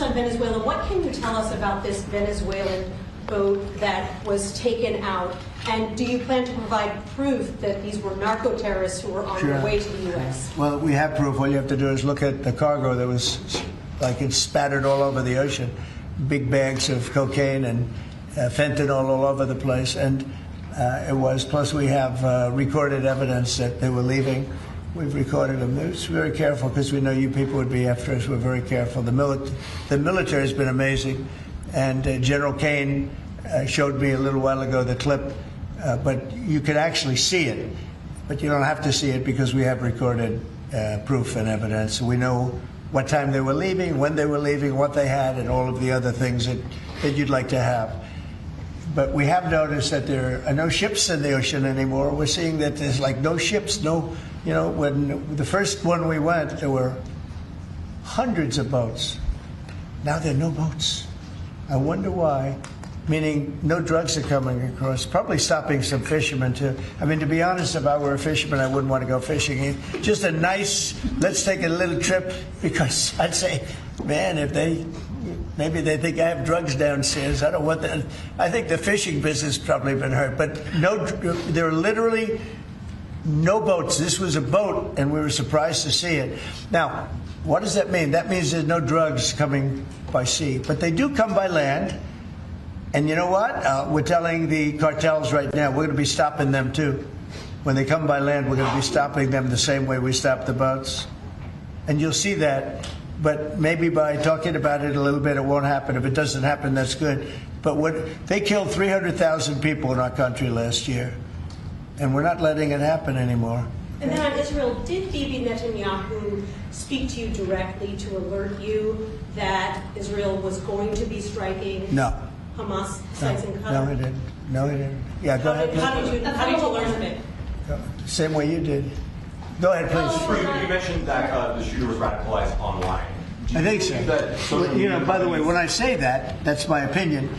on Venezuela. What can you tell us about this Venezuelan boat that was taken out? And do you plan to provide proof that these were narco-terrorists who were on their way to the U.S.? Well, we have proof. All you have to do is look at the cargo that was, like, it's spattered all over the ocean. Big bags of cocaine and fentanyl all over the place. And it was, plus we have recorded evidence that they were leaving. We've recorded them. It's very careful because we know you people would be after us. We're very careful. The military has been amazing. And General Kane showed me a little while ago the clip, but you could actually see it. But you don't have to see it because we have recorded proof and evidence. We know what time they were leaving, when they were leaving, what they had, and all of the other things that you'd like to have. But we have noticed that there are no ships in the ocean anymore. We're seeing that there's like no ships, no, you know, when the first one we went, there were hundreds of boats. Now there are no boats. I wonder why. Meaning no drugs are coming across. Probably stopping some fishermen too. I mean, to be honest, if I were a fisherman, I wouldn't want to go fishing. Just a nice, let's take a little trip, because I'd say, man, if maybe they think I have drugs downstairs. I don't want that. I think the fishing business probably been hurt. But no, there are literally no boats. This was a boat, and we were surprised to see it. Now, what does that mean? That means there's no drugs coming by sea, but they do come by land. And you know what? We're telling the cartels right now, we're going to be stopping them too. When they come by land, we're going to be stopping them the same way we stop the boats. And you'll see that. But maybe by talking about it a little bit, it won't happen. If it doesn't happen, that's good. But they killed 300,000 people in our country last year. And we're not letting it happen anymore. And then on Israel, did Bibi Netanyahu speak to you directly to alert you that Israel was going to be striking Hamas sites in Qatar? No, he didn't. No, he didn't. Yeah, go ahead. How did you learn of it? Same way you did. Go ahead, please. You mentioned that the shooter was radicalized online. I think so. You know, by the way, when I say that, that's my opinion.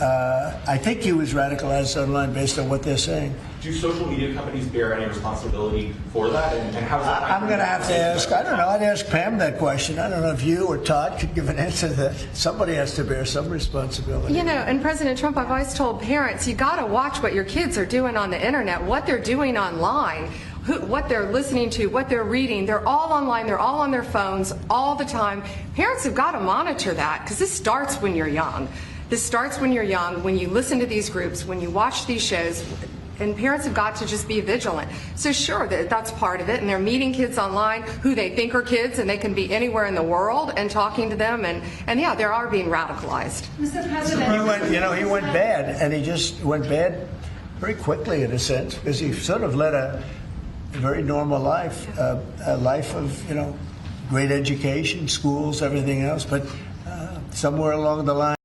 I think he was radicalized online based on what they're saying. Do social media companies bear any responsibility for that? And how does that? I'm going to have to ask. I don't know. I'd ask Pam that question. I don't know if you or Todd could give an answer to that. Somebody has to bear some responsibility. You know, and President Trump, I've always told parents, you got to watch what your kids are doing on the internet, what they're doing online. What they're listening to, what they're reading. They're all online. They're all on their phones all the time. Parents have got to monitor that, because this starts when you're young. This starts when you're young, when you listen to these groups, when you watch these shows, and parents have got to just be vigilant. So sure, that's part of it, and they're meeting kids online who they think are kids, and they can be anywhere in the world, and talking to them, and yeah, they are being radicalized. Mr. President, he went bad, and he just went bad very quickly in a sense, because he sort of led a very normal life, a life of, great education, schools, everything else, but somewhere along the line,